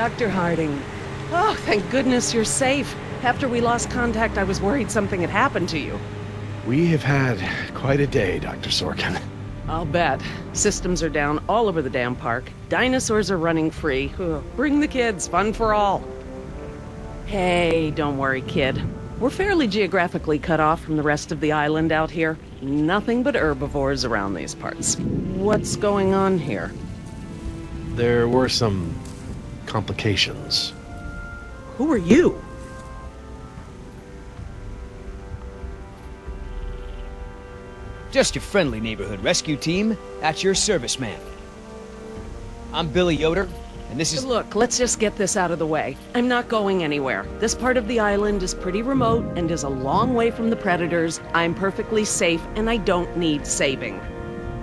Dr. Harding. Oh, thank goodness you're safe. After we lost contact, I was worried something had happened to you. We have had quite a day, Dr. Sorkin. I'll bet. Systems are down all over the damn park. Dinosaurs are running free. Ugh, bring the kids, fun for all. Hey, don't worry, kid. We're fairly geographically cut off from the rest of the island out here. Nothing but herbivores around these parts. What's going on here? There were some complications. Who are you? Just your friendly neighborhood rescue team, at your service, ma'am. I'm Billy Yoder, and this is... Look, let's just get this out of the way. I'm not going anywhere. This part of the island is pretty remote and is a long way from the predators. I'm perfectly safe, and I don't need saving.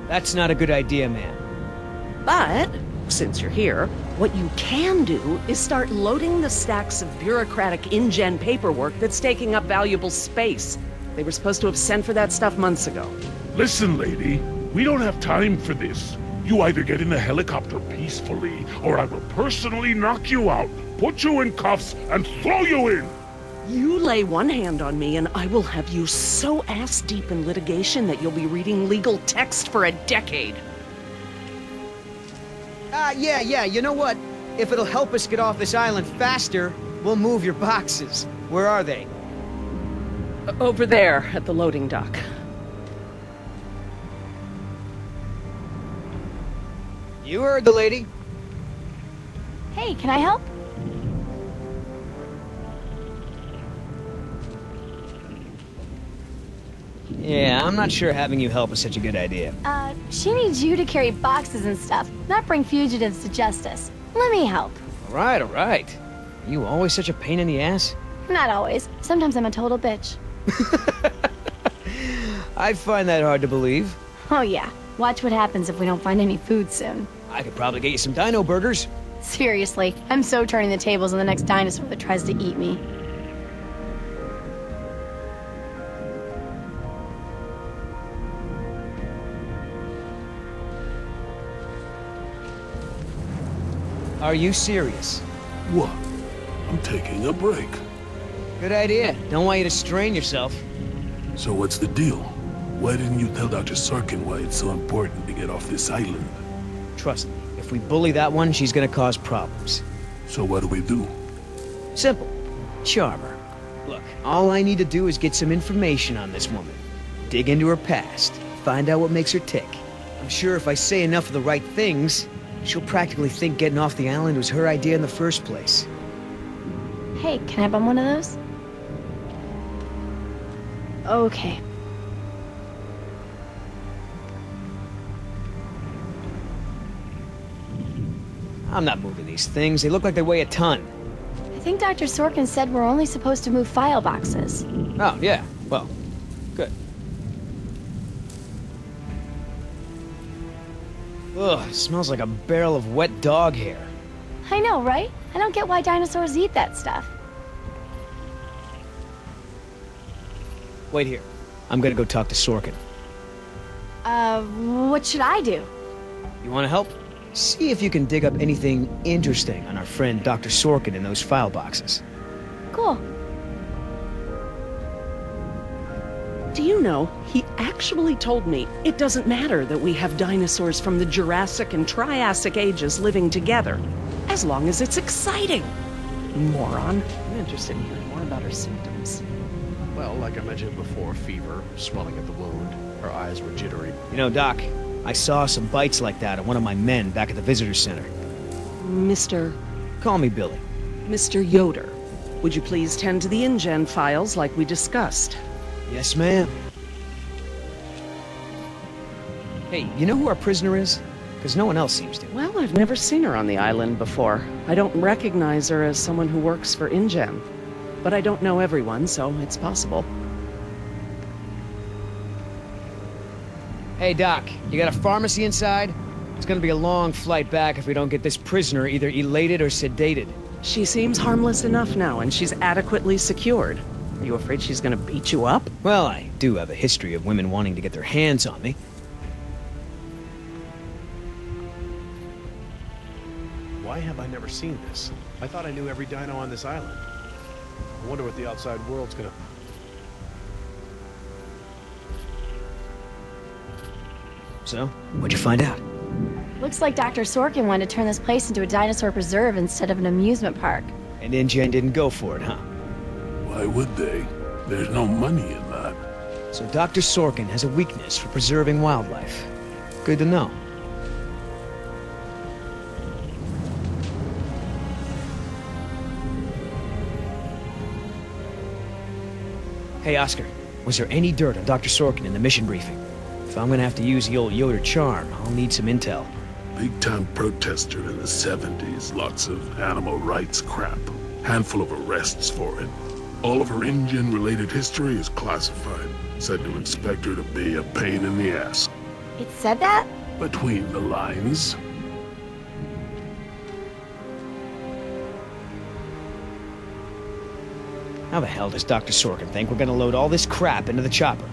That's not a good idea, ma'am. But, since you're here, what you can do is start loading the stacks of bureaucratic InGen paperwork that's taking up valuable space. They were supposed to have sent for that stuff months ago. Listen, lady, we don't have time for this. You either get in the helicopter peacefully, or I will personally knock you out, put you in cuffs, and throw you in! You lay one hand on me and I will have you so ass-deep in litigation that you'll be reading legal text for a decade. Yeah, you know what? If it'll help us get off this island faster, we'll move your boxes. Where are they? Over there, at the loading dock. You heard the lady. Hey, can I help? Yeah, I'm not sure having you help is such a good idea. She needs you to carry boxes and stuff, not bring fugitives to justice. Let me help. All right. Are you always such a pain in the ass? Not always. Sometimes I'm a total bitch. I find that hard to believe. Oh yeah. Watch what happens if we don't find any food soon. I could probably get you some dino burgers. Seriously, I'm so turning the tables on the next dinosaur that tries to eat me. Are you serious? What? I'm taking a break. Good idea. Don't want you to strain yourself. So what's the deal? Why didn't you tell Dr. Sorkin why it's so important to get off this island? Trust me, if we bully that one, she's gonna cause problems. So what do we do? Simple. Charm her. Look, all I need to do is get some information on this woman. Dig into her past. Find out what makes her tick. I'm sure if I say enough of the right things, she'll practically think getting off the island was her idea in the first place. Hey, can I bum one of those? Okay. I'm not moving these things. They look like they weigh a ton. I think Dr. Sorkin said we're only supposed to move file boxes. Oh, yeah. Well, good. Ugh, smells like a barrel of wet dog hair. I know, right? I don't get why dinosaurs eat that stuff. Wait here. I'm gonna go talk to Sorkin. What should I do? You wanna help? See if you can dig up anything interesting on our friend Dr. Sorkin in those file boxes. Cool. Do you know, he actually told me it doesn't matter that we have dinosaurs from the Jurassic and Triassic ages living together, as long as it's exciting. Moron. I'm interested in hearing more about her symptoms. Well, like I mentioned before, fever, swelling at the wound. Her eyes were jittery. You know, Doc, I saw some bites like that on one of my men back at the visitor center. Mr. Call me Billy. Mr. Yoder, would you please tend to the InGen files like we discussed? Yes, ma'am. Hey, you know who our prisoner is? Because no one else seems to. Well, I've never seen her on the island before. I don't recognize her as someone who works for InGen. But I don't know everyone, so it's possible. Hey, Doc, you got a pharmacy inside? It's gonna be a long flight back if we don't get this prisoner either elated or sedated. She seems harmless enough now, and she's adequately secured. Are you afraid she's gonna beat you up? Well, I do have a history of women wanting to get their hands on me. Why Why have I never seen this? I thought I knew every dino on this island. I wonder what the outside world's gonna... So, what'd you find out? Looks like Dr. Sorkin wanted to turn this place into a dinosaur preserve instead of an amusement park. And InGen didn't go for it, huh? Why would they? There's no money in that. So Dr. Sorkin has a weakness for preserving wildlife. Good to know. Hey, Oscar, was there any dirt on Dr. Sorkin in the mission briefing? If I'm gonna have to use the old Yoder charm, I'll need some intel. Big-time protester in the 70s. Lots of animal rights crap. Handful of arrests for it. All of her InGen-related history is classified. Said to expect her to be a pain in the ass. It said that? Between the lines. How the hell does Dr. Sorkin think we're gonna load all this crap into the chopper?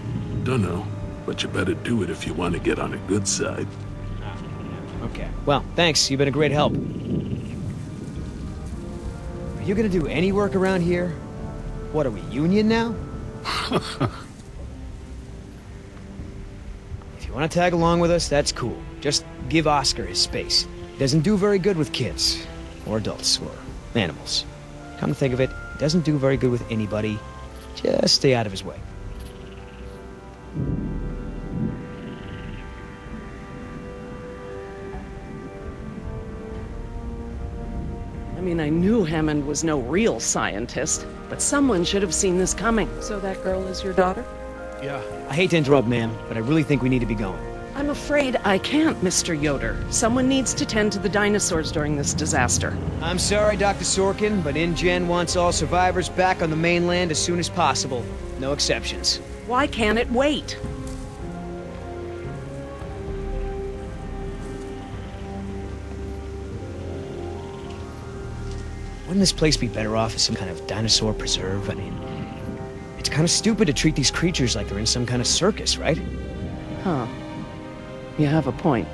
Dunno, but you better do it if you want to get on a good side. Okay. Well, thanks. You've been a great help. Are you gonna do any work around here? What, are we union now? If you want to tag along with us, that's cool. Just give Oscar his space. He doesn't do very good with kids. Or adults, or animals. Come to think of it, he doesn't do very good with anybody. Just stay out of his way. I mean, I knew Hammond was no real scientist, but someone should have seen this coming. So that girl is your daughter? Yeah. I hate to interrupt, ma'am, but I really think we need to be going. I'm afraid I can't, Mr. Yoder. Someone needs to tend to the dinosaurs during this disaster. I'm sorry, Dr. Sorkin, but InGen wants all survivors back on the mainland as soon as possible. No exceptions. Why can't it wait? Wouldn't this place be better off as some kind of dinosaur preserve? I mean, it's kind of stupid to treat these creatures like they're in some kind of circus, right? Huh. You have a point.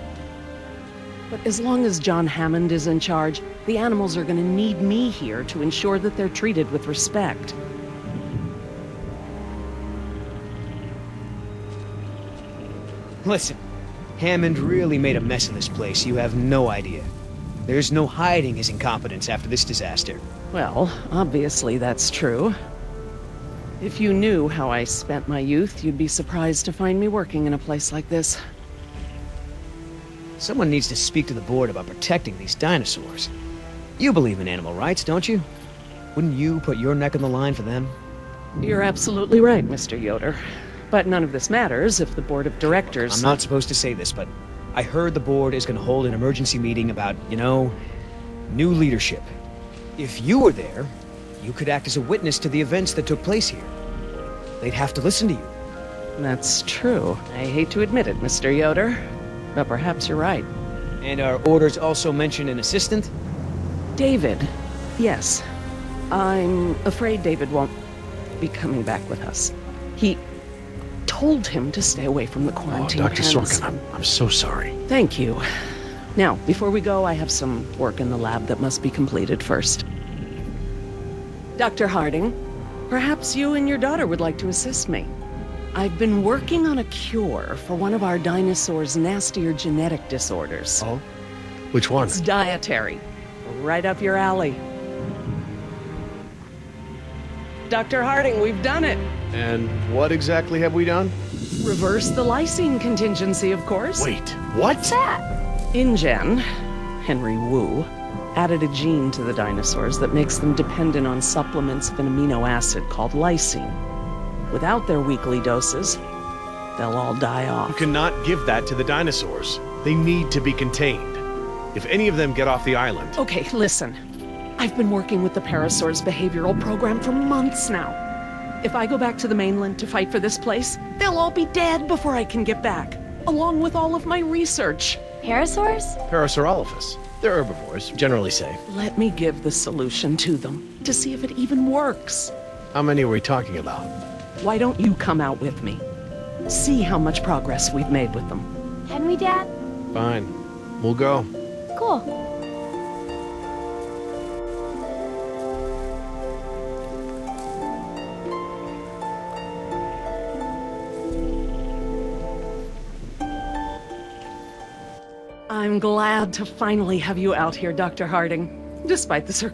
But as long as John Hammond is in charge, the animals are gonna need me here to ensure that they're treated with respect. Listen, Hammond really made a mess of this place. You have no idea. There's no hiding his incompetence after this disaster. Well, obviously that's true. If you knew how I spent my youth, you'd be surprised to find me working in a place like this. Someone needs to speak to the board about protecting these dinosaurs. You believe in animal rights, don't you? Wouldn't you put your neck on the line for them? You're absolutely right, Mr. Yoder. But none of this matters if the board of directors... I'm not supposed to say this, but I heard the board is going to hold an emergency meeting about, you know, new leadership. If you were there, you could act as a witness to the events that took place here. They'd have to listen to you. That's true. I hate to admit it, Mr. Yoder, but perhaps you're right. And our orders also mention an assistant? David. Yes. I'm afraid David won't be coming back with us. He told him to stay away from the quarantine. Oh, Dr. Sorkin, I'm so sorry. Thank you. Now, before we go, I have some work in the lab that must be completed first. Dr. Harding, perhaps you and your daughter would like to assist me. I've been working on a cure for one of our dinosaurs' nastier genetic disorders. Oh? Which one? It's dietary. Right up your alley. Dr. Harding, we've done it. And what exactly have we done? Reverse the lysine contingency, of course. Wait, what? What's that? InGen, Henry Wu, added a gene to the dinosaurs that makes them dependent on supplements of an amino acid called lysine. Without their weekly doses, they'll all die You off. cannot give that to the dinosaurs. They need to be contained. If any of them get off the island... Okay, listen. I've been working with the Parasaur's behavioral program for months now. If I go back to the mainland to fight for this place, they'll all be dead before I can get back, along with all of my research. Parasaurs? Parasaurolophus. They're herbivores, generally safe. Let me give the solution to them, to see if it even works. How many are we talking about? Why don't you come out with me? See how much progress we've made with them. Can we, Dad? Fine. We'll go. Cool. I'm glad to finally have you out here, Dr. Harding, despite the circumstances.